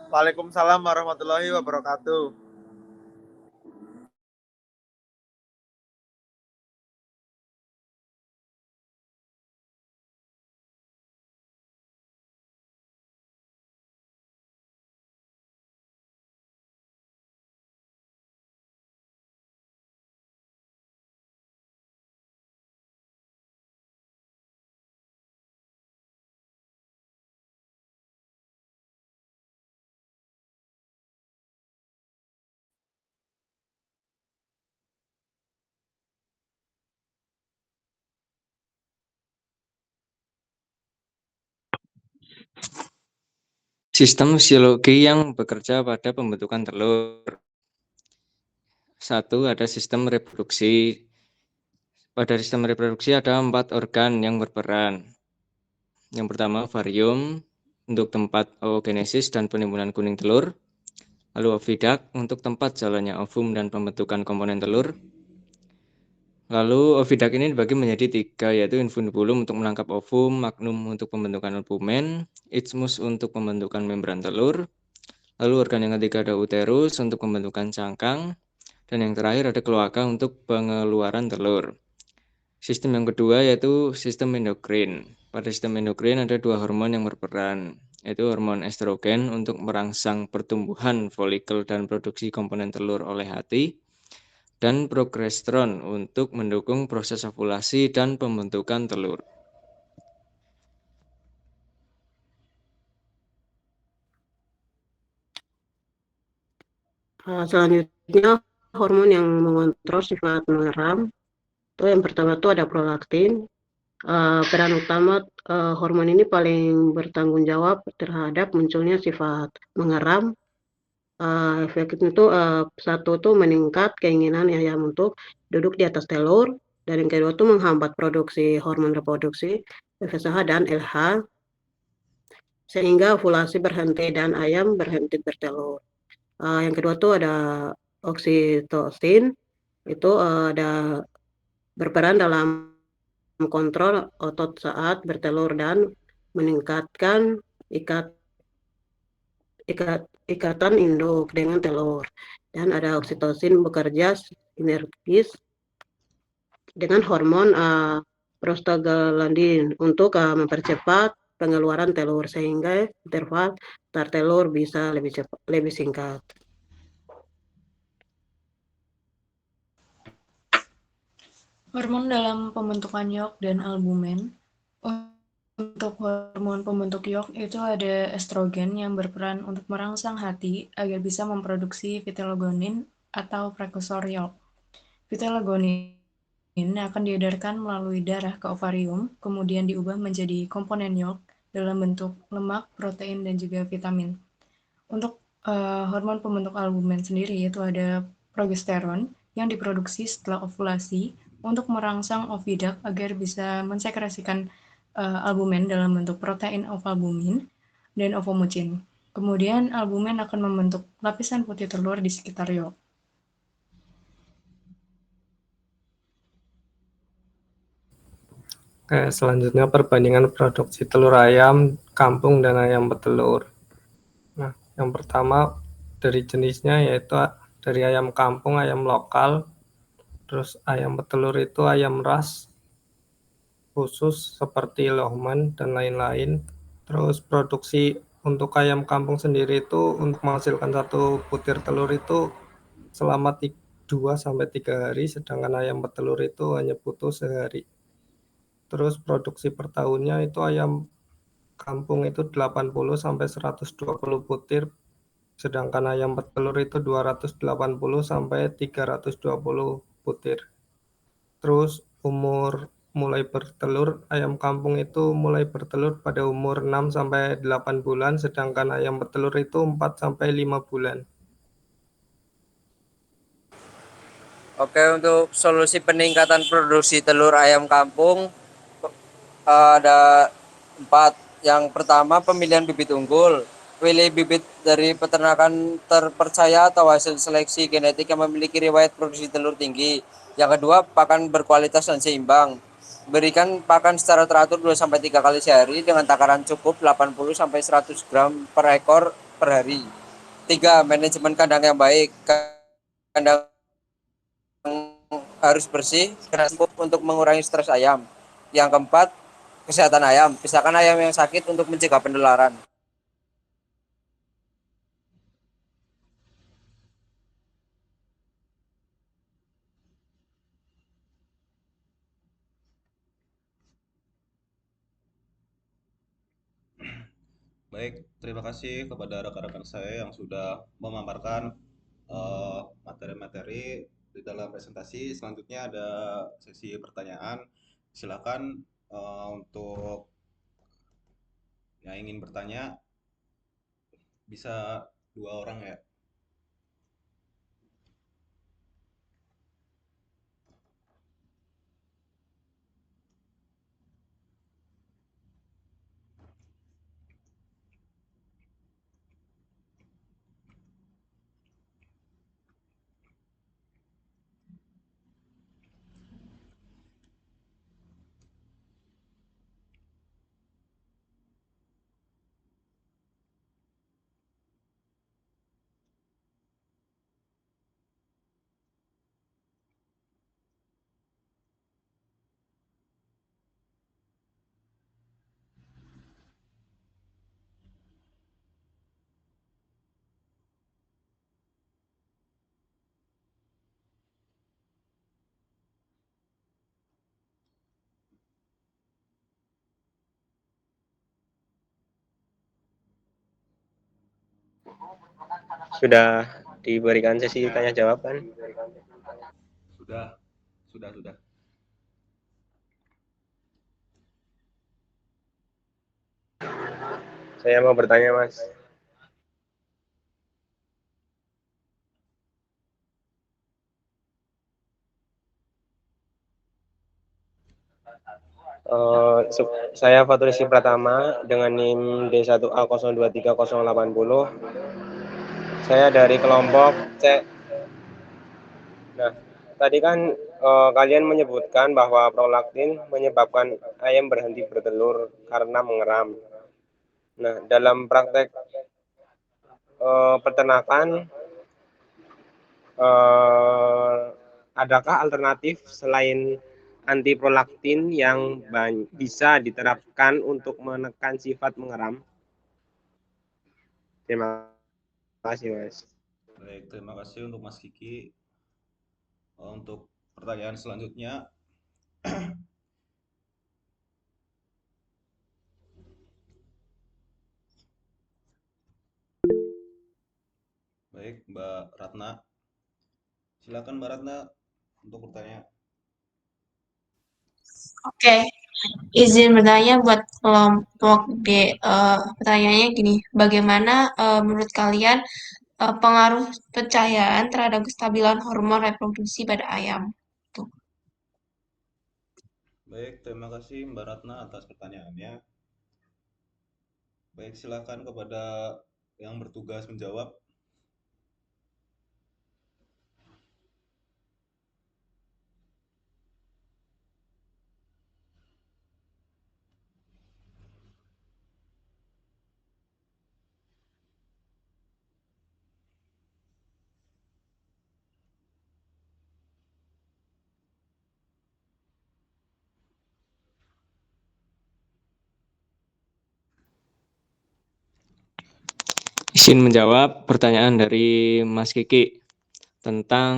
Waalaikumsalam warahmatullahi wabarakatuh. Sistem fisiologi yang bekerja pada pembentukan telur. Satu, ada sistem reproduksi. Pada sistem reproduksi ada 4 organ yang berperan. Yang pertama, ovarium untuk tempat oogenesis dan penimbunan kuning telur. Lalu oviduct untuk tempat jalannya ovum dan pembentukan komponen telur. Lalu oviduct ini dibagi menjadi 3, yaitu infundibulum untuk menangkap ovum, magnum untuk pembentukan albumen, isthmus untuk pembentukan membran telur. Lalu organ yang ketiga ada uterus untuk pembentukan cangkang. Dan yang terakhir ada kloaka untuk pengeluaran telur. Sistem yang kedua yaitu sistem endokrin. Pada sistem endokrin ada 2 hormon yang berperan, yaitu hormon estrogen untuk merangsang pertumbuhan folikel dan produksi komponen telur oleh hati, dan progesteron untuk mendukung proses ovulasi dan pembentukan telur. Selanjutnya, hormon yang mengontrol sifat mengeram. Itu yang pertama itu ada prolaktin. Peran utama hormon ini paling bertanggung jawab terhadap munculnya sifat mengeram. Efeknya itu satu itu meningkat keinginan ayam untuk duduk di atas telur, dan yang kedua itu menghambat produksi hormon reproduksi FSH dan LH sehingga ovulasi berhenti dan ayam berhenti bertelur. Yang kedua itu ada oksitosin, itu ada berperan dalam kontrol otot saat bertelur dan meningkatkan ikatan induk dengan telur. Dan ada oksitosin bekerja sinergis dengan hormon prostaglandin untuk mempercepat pengeluaran telur sehingga interval antar telur bisa lebih singkat. Hormon dalam pembentukan yolk dan albumen. Untuk hormon pembentuk yolk itu ada estrogen yang berperan untuk merangsang hati agar bisa memproduksi vitellogonin atau prekursor yolk. Vitellogonin akan diedarkan melalui darah ke ovarium, kemudian diubah menjadi komponen yolk dalam bentuk lemak, protein, dan juga vitamin. Untuk hormon pembentuk albumen sendiri itu ada progesteron yang diproduksi setelah ovulasi untuk merangsang oviduct agar bisa mensekresikan albumen dalam bentuk protein ovalbumin dan ovomucin. Kemudian albumen akan membentuk lapisan putih telur di sekitar yolk. Oke, selanjutnya perbandingan produksi telur ayam kampung dan ayam petelur. Nah, yang pertama dari jenisnya yaitu dari ayam kampung, ayam lokal, terus ayam petelur itu ayam ras khusus seperti Lohman dan lain-lain. Terus produksi untuk ayam kampung sendiri itu untuk menghasilkan 1 butir telur itu selama 2-3 hari, sedangkan ayam petelur itu hanya butuh sehari. Terus produksi per tahunnya itu ayam kampung itu 80-120 butir, sedangkan ayam petelur itu 280-320 butir. Terus umur mulai bertelur, ayam kampung itu mulai bertelur pada umur 6-8 bulan, sedangkan ayam petelur itu 4-5 bulan. Oke, untuk solusi peningkatan produksi telur ayam kampung ada 4. Yang pertama, pemilihan bibit unggul. Pilih bibit dari peternakan terpercaya atau hasil seleksi genetik yang memiliki riwayat produksi telur tinggi. Yang kedua, pakan berkualitas dan seimbang. Berikan pakan secara teratur 2-3 kali sehari dengan takaran cukup 80-100 gram per ekor per hari. 3. Manajemen kandang yang baik. Kandang harus bersih, kena empuk untuk mengurangi stres ayam. Yang keempat, kesehatan ayam. Pisahkan ayam yang sakit untuk mencegah penularan. Baik, terima kasih kepada rekan-rekan saya yang sudah memaparkan materi-materi di dalam presentasi. Selanjutnya ada sesi pertanyaan. Silakan untuk yang ingin bertanya bisa 2 orang ya. Sudah diberikan sesi tanya jawab kan? Sudah. Saya mau bertanya, Mas. Saya Faturisi Pratama dengan NIM D1A023080. Saya dari kelompok C. Nah, tadi kan kalian menyebutkan bahwa prolaktin menyebabkan ayam berhenti bertelur karena mengeram. Nah, dalam praktek peternakan, adakah alternatif selain antiprolaktin yang bisa diterapkan untuk menekan sifat mengeram? Terima kasih, Mas. Baik, terima kasih untuk Mas Kiki. Untuk pertanyaan selanjutnya, baik Mbak Ratna. Silakan Mbak Ratna untuk bertanya. Oke, izin bertanya buat kelompok D. Pertanyaannya gini, bagaimana menurut kalian pengaruh pencahayaan terhadap kestabilan hormon reproduksi pada ayam? Tuh. Baik, terima kasih Mbak Ratna atas pertanyaannya. Baik, silakan kepada yang bertugas menjawab. Izin menjawab pertanyaan dari Mas Kiki tentang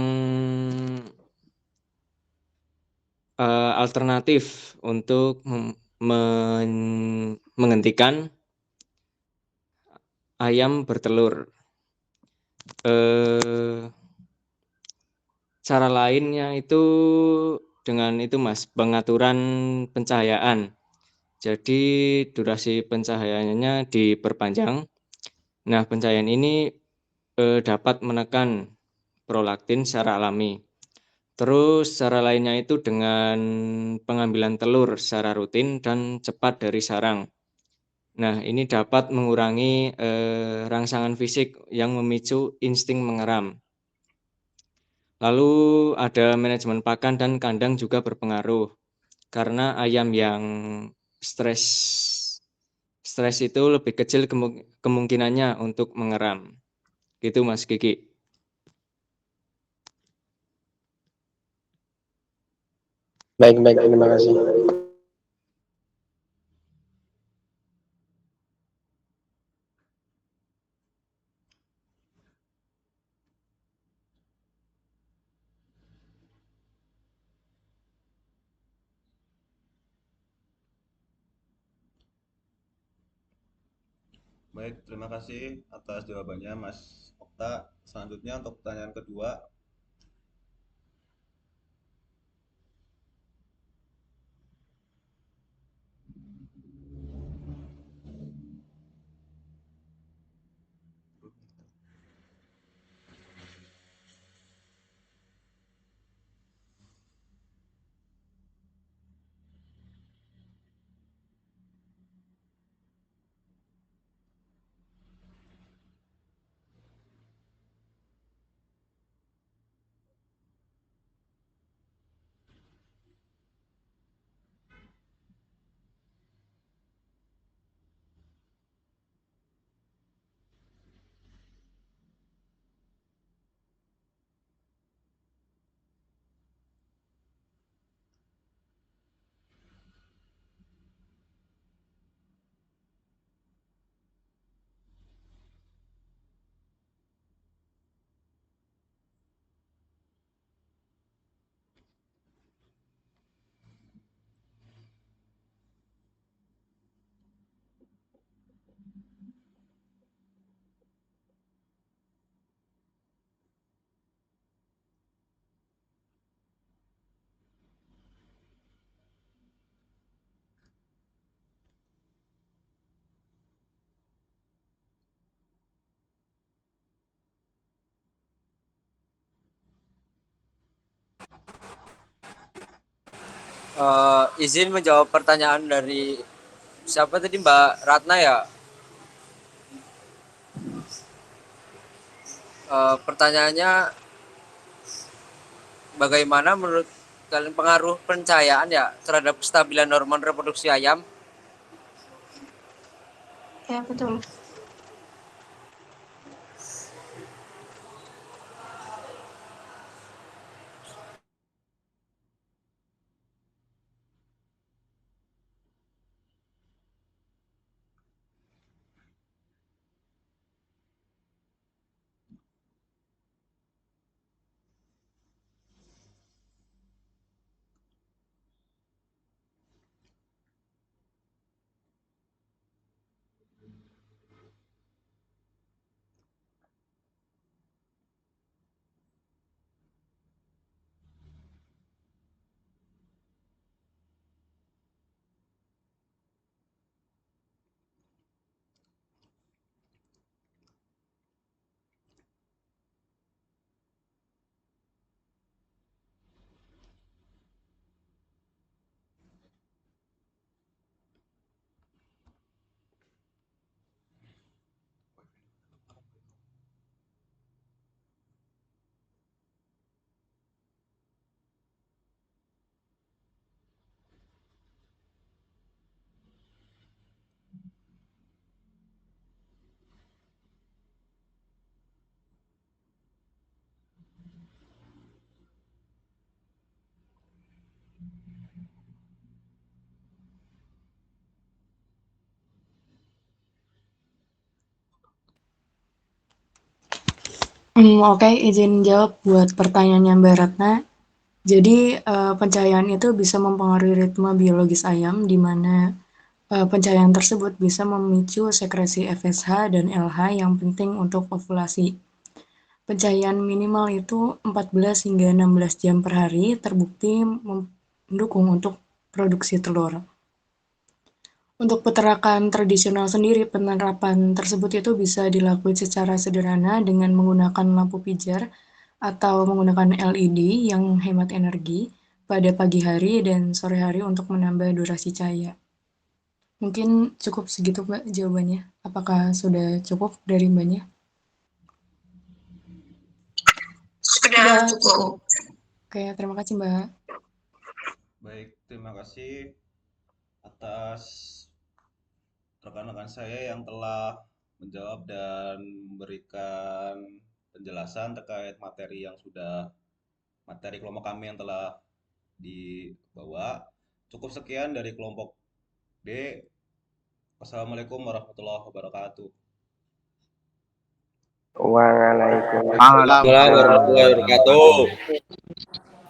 alternatif untuk menghentikan ayam bertelur. Cara lainnya itu dengan itu, Mas, pengaturan pencahayaan. Jadi durasi pencahayaannya diperpanjang. Nah, pencahayaan ini dapat menekan prolaktin secara alami. Terus cara lainnya itu dengan pengambilan telur secara rutin dan cepat dari sarang. Nah, ini dapat mengurangi rangsangan fisik yang memicu insting mengeram. Lalu ada manajemen pakan dan kandang juga berpengaruh. Karena ayam yang stres stres itu lebih kecil kemungkinannya untuk mengeram. Gitu Mas Kiki. Baik, terima kasih. Baik, terima kasih atas jawabannya Mas Okta. Selanjutnya untuk pertanyaan kedua. Izin menjawab pertanyaan dari siapa tadi, Mbak Ratna ya? Pertanyaannya, bagaimana menurut kalian pengaruh pencahayaan ya terhadap kestabilan hormon reproduksi ayam? Ya, betul. Oke, izin jawab buat pertanyaannya Mbak Ratna. Jadi, pencahayaan itu bisa mempengaruhi ritme biologis ayam, di mana pencahayaan tersebut bisa memicu sekresi FSH dan LH yang penting untuk ovulasi. Pencahayaan minimal itu 14 hingga 16 jam per hari terbukti mendukung untuk produksi telur. Untuk peternakan tradisional sendiri, penerapan tersebut itu bisa dilakukan secara sederhana dengan menggunakan lampu pijar atau menggunakan LED yang hemat energi pada pagi hari dan sore hari untuk menambah durasi cahaya. Mungkin cukup segitu Mbak jawabannya. Apakah sudah cukup dari Mbaknya? Sudah cukup. Oke, terima kasih Mbak. Baik, terima kasih atas rekan-rekan saya yang telah menjawab dan memberikan penjelasan terkait materi kelompok kami yang telah dibawa. Cukup sekian dari kelompok D. Wassalamualaikum warahmatullahi wabarakatuh. Waalaikumsalam. Waalaikumsalam warahmatullahi wabarakatuh.